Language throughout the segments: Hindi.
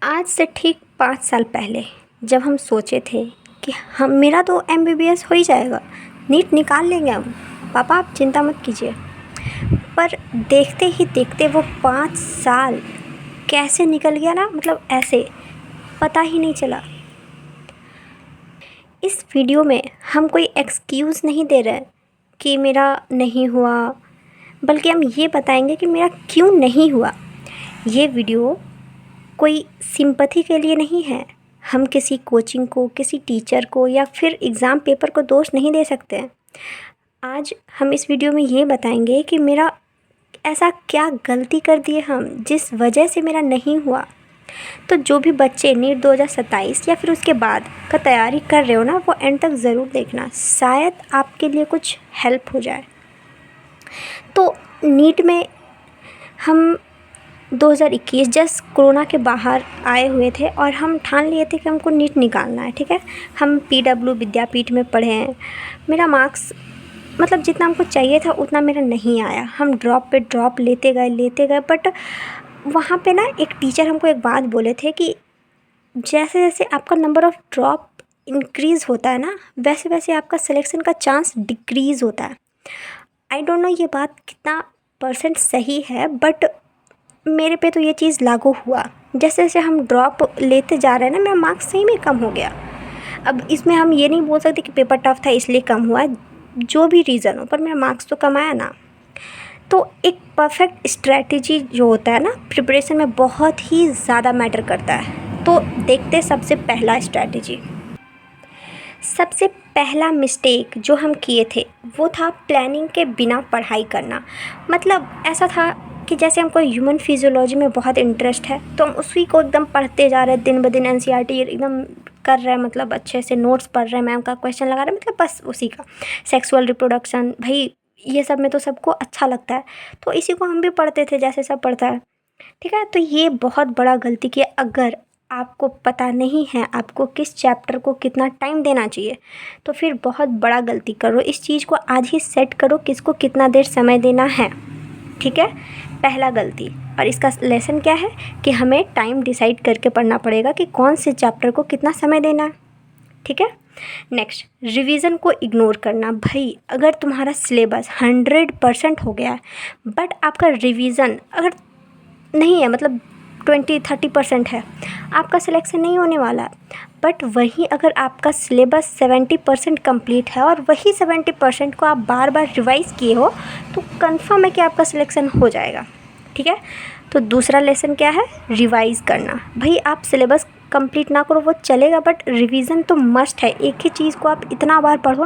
आज से ठीक 5 साल पहले जब हम सोचे थे कि हम मेरा तो एमबीबीएस हो ही जाएगा, नीट निकाल लेंगे हम, पापा आप चिंता मत कीजिए। पर देखते ही देखते वो 5 साल कैसे निकल गया ना, मतलब ऐसे पता ही नहीं चला। इस वीडियो में हम कोई एक्सक्यूज़ नहीं दे रहे कि मेरा नहीं हुआ, बल्कि हम ये बताएंगे कि मेरा क्यों नहीं हुआ। ये वीडियो कोई सिंपैथी के लिए नहीं है। हम किसी कोचिंग को, किसी टीचर को या फिर एग्ज़ाम पेपर को दोष नहीं दे सकते हैं। आज हम इस वीडियो में ये बताएंगे कि मेरा ऐसा क्या गलती कर दिए हम जिस वजह से मेरा नहीं हुआ। तो जो भी बच्चे नीट 2027 या फिर उसके बाद का तैयारी कर रहे हो ना, वो एंड तक ज़रूर देखना, शायद आपके लिए कुछ हेल्प हो जाए। तो नीट में हम 2021 जस्ट कोरोना के बाहर आए हुए थे और हम ठान लिए थे कि हमको नीट निकालना है। ठीक है, हम पीडब्ल्यू विद्यापीठ में पढ़े हैं। मेरा मार्क्स मतलब जितना हमको चाहिए था उतना मेरा नहीं आया। हम ड्रॉप पे ड्रॉप लेते गए बट वहाँ पे ना एक टीचर हमको एक बात बोले थे कि जैसे जैसे आपका नंबर ऑफ़ ड्रॉप इंक्रीज़ होता है ना, वैसे वैसे आपका सिलेक्शन का चांस डिक्रीज़ होता है। आई डोंट नो ये बात कितना % सही है, बट मेरे पे तो ये चीज़ लागू हुआ। जैसे जैसे हम ड्रॉप लेते जा रहे हैं ना, मेरा मार्क्स सही में कम हो गया। अब इसमें हम ये नहीं बोल सकते कि पेपर टफ था इसलिए कम हुआ, जो भी रीज़न हो, पर मेरा मार्क्स तो कम आया ना। तो एक परफेक्ट स्ट्रैटेजी जो होता है ना प्रिपरेशन में, बहुत ही ज़्यादा मैटर करता है। तो देखते सबसे पहला स्ट्रैटेजी। सबसे पहला मिस्टेक जो हम किए थे वो था प्लानिंग के बिना पढ़ाई करना। मतलब ऐसा था कि जैसे हमको ह्यूमन फिजियोलॉजी में बहुत इंटरेस्ट है तो हम उसी को एकदम पढ़ते जा रहे हैं, दिन ब दिन एनसीईआरटी एकदम कर रहे हैं, मतलब अच्छे से नोट्स पढ़ रहे हैं, मैम का क्वेश्चन लगा रहे हैं, मतलब बस उसी का। सेक्सुअल रिप्रोडक्शन, भाई ये सब में तो सबको अच्छा लगता है, तो इसी को हम भी पढ़ते थे जैसे सब पढ़ता है। ठीक है, तो ये बहुत बड़ा गलती किया। अगर आपको पता नहीं है आपको किस चैप्टर को कितना टाइम देना चाहिए, तो फिर बहुत बड़ा गलती करो। इस चीज़ को आज ही सेट करो, किसको कितना देर समय देना है। ठीक है, पहला गलती। और इसका लेसन क्या है कि हमें टाइम डिसाइड करके पढ़ना पड़ेगा कि कौन से चैप्टर को कितना समय देना है। ठीक है, नेक्स्ट, रिवीजन को इग्नोर करना। भाई अगर तुम्हारा सिलेबस 100% हो गया है बट आपका रिवीजन अगर नहीं है, मतलब 20-30% है, आपका सिलेक्शन नहीं होने वाला। बट वहीं अगर आपका सिलेबस 70% कंप्लीट है और वही 70% को आप बार बार रिवाइज़ किए हो, तो कंफर्म है कि आपका सिलेक्शन हो जाएगा। ठीक है, तो दूसरा लेसन क्या है, रिवाइज़ करना। भाई आप सिलेबस कंप्लीट ना करो वो चलेगा, बट रिवीजन तो मस्ट है। एक ही चीज़ को आप इतना बार पढ़ो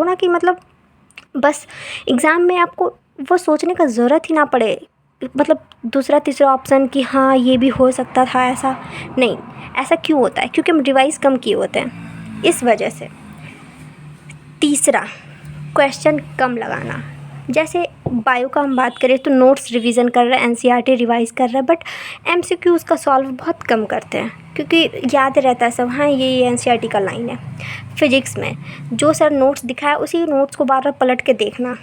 ना कि मतलब बस एग्ज़ाम में आपको वो सोचने का ज़रूरत ही ना पड़े, मतलब दूसरा तीसरा ऑप्शन कि हाँ ये भी हो सकता था, ऐसा नहीं। ऐसा क्यों होता है? क्योंकि हम रिवाइज़ कम किए होते हैं, इस वजह से। तीसरा, क्वेश्चन कम लगाना। जैसे बायो का हम बात करें तो नोट्स रिवीजन कर रहे हैं, एनसीईआरटी रिवाइज कर रहे हैं, बट एमसीक्यूज़ का सॉल्व बहुत कम करते हैं क्योंकि याद रहता है सब, हाँ ये एनसीईआरटी का लाइन है। फिजिक्स में जो सर नोट्स दिखाया उसी नोट्स को बार बार पलट के देखना,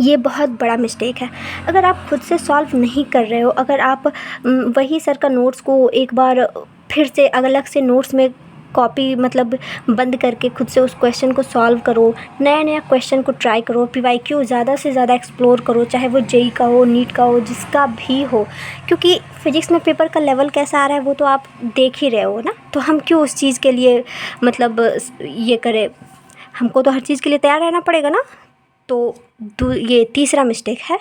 ये बहुत बड़ा मिस्टेक है। अगर आप खुद से सॉल्व नहीं कर रहे हो, अगर आप वही सर का नोट्स को एक बार फिर से अलग से नोट्स में कॉपी मतलब बंद करके खुद से उस क्वेश्चन को सॉल्व करो, नया नया क्वेश्चन को ट्राई करो, पीवाईक्यू ज़्यादा से ज़्यादा एक्सप्लोर करो, चाहे वो जेई का हो, नीट का हो, जिसका भी हो। क्योंकि फ़िज़िक्स में पेपर का लेवल कैसा आ रहा है वो तो आप देख ही रहे हो ना, तो हम क्यों उस चीज़ के लिए मतलब ये करें, हमको तो हर चीज़ के लिए तैयार रहना पड़ेगा ना। तो ये तीसरा मिस्टेक है,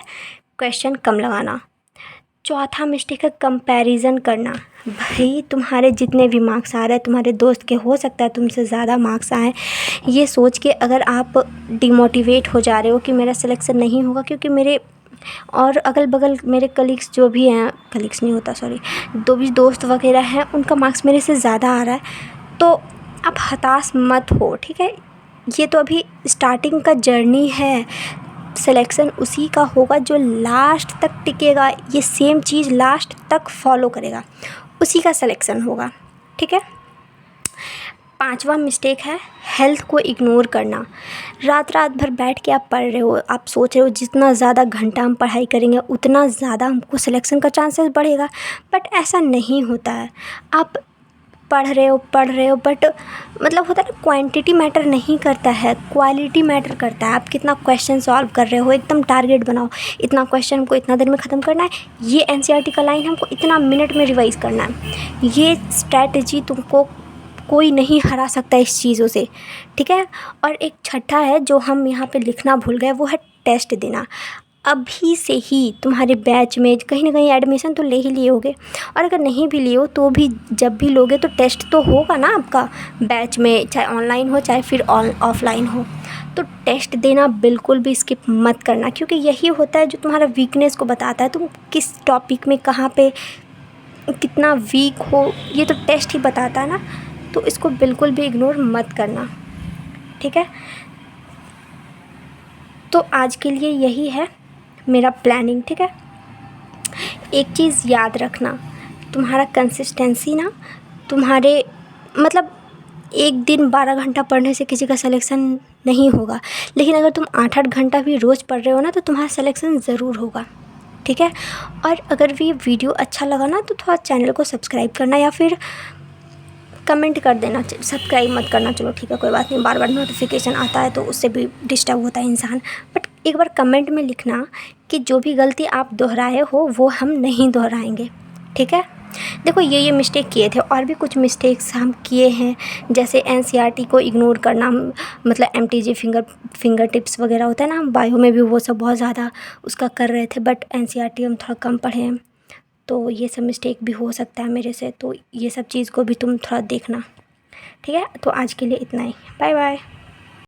क्वेश्चन कम लगाना। चौथा मिस्टेक है कंपैरिजन करना। भाई तुम्हारे जितने भी मार्क्स आ रहे हैं तुम्हारे दोस्त के, हो सकता है तुमसे ज़्यादा मार्क्स आए, ये सोच के अगर आप डिमोटिवेट हो जा रहे हो कि मेरा सिलेक्शन नहीं होगा, क्योंकि मेरे और अगल बगल मेरे कलीग्स जो भी हैं, कलीग्स नहीं होता सॉरी, दो भी दोस्त वगैरह हैं, उनका मार्क्स मेरे से ज़्यादा आ रहा है, तो आप हताश मत हो। ठीक है, ये तो अभी स्टार्टिंग का जर्नी है, सिलेक्शन उसी का होगा जो लास्ट तक टिकेगा, ये सेम चीज़ लास्ट तक फॉलो करेगा, उसी का सिलेक्शन होगा। ठीक है, 5वां मिस्टेक है हेल्थ को इग्नोर करना। रात रात भर बैठ के आप पढ़ रहे हो, आप सोच रहे हो जितना ज़्यादा घंटा हम पढ़ाई करेंगे उतना ज़्यादा हमको सिलेक्शन का चांसेस बढ़ेगा, बट ऐसा नहीं होता है। आप पढ़ रहे हो बट मतलब होता है ना, क्वांटिटी मैटर नहीं करता है, क्वालिटी मैटर करता है। आप कितना क्वेश्चन सॉल्व कर रहे हो, एकदम टारगेट बनाओ, इतना क्वेश्चन हमको इतना देर में ख़त्म करना है, ये एनसीईआरटी का लाइन हमको इतना मिनट में रिवाइज़ करना है। ये स्ट्रैटेजी तुमको कोई नहीं हरा सकता इस चीज़ों से, ठीक है। और एक छठा है जो हम यहाँ पे लिखना भूल गए, वो है टेस्ट देना। अभी से ही तुम्हारे बैच में कहीं ना कहीं एडमिशन तो ले ही लिए होगे, और अगर नहीं भी लिए हो तो भी जब भी लोगे तो टेस्ट तो होगा ना आपका बैच में, चाहे ऑनलाइन हो चाहे फिर ऑफलाइन हो। तो टेस्ट देना बिल्कुल भी स्किप मत करना, क्योंकि यही होता है जो तुम्हारा वीकनेस को बताता है, तुम किस टॉपिक में कहाँ पे कितना वीक हो, ये तो टेस्ट ही बताता है ना। तो इसको बिल्कुल भी इग्नोर मत करना, ठीक है। तो आज के लिए यही है मेरा प्लानिंग, ठीक है। एक चीज़ याद रखना, तुम्हारा कंसिस्टेंसी ना तुम्हारे मतलब एक दिन 12 घंटा पढ़ने से किसी का सिलेक्शन नहीं होगा, लेकिन अगर तुम 8-8 घंटा भी रोज़ पढ़ रहे हो ना तो तुम्हारा सिलेक्शन ज़रूर होगा, ठीक है। और अगर भी वीडियो अच्छा लगा ना तो थोड़ा चैनल को सब्सक्राइब करना या फिर कमेंट कर देना। सब्सक्राइब मत करना, चलो ठीक है कोई बात नहीं, बार बार नोटिफिकेशन आता है तो उससे भी डिस्टर्ब होता है इंसान, बट एक बार कमेंट में लिखना कि जो भी गलती आप दोहराए हो वो हम नहीं दोहराएंगे, ठीक है। देखो ये मिस्टेक किए थे, और भी कुछ मिस्टेक्स हम किए हैं, जैसे एनसीईआरटी को इग्नोर करना, मतलब एमटीजी फिंगर टिप्स वगैरह होता है ना, बायो में भी वो सब बहुत ज़्यादा उसका कर रहे थे, बट एनसीईआरटी हम थोड़ा कम पढ़े हैं, तो ये सब मिस्टेक भी हो सकता है मेरे से। तो ये सब चीज़ को भी तुम थोड़ा देखना, ठीक है। तो आज के लिए इतना ही, बाय बाय।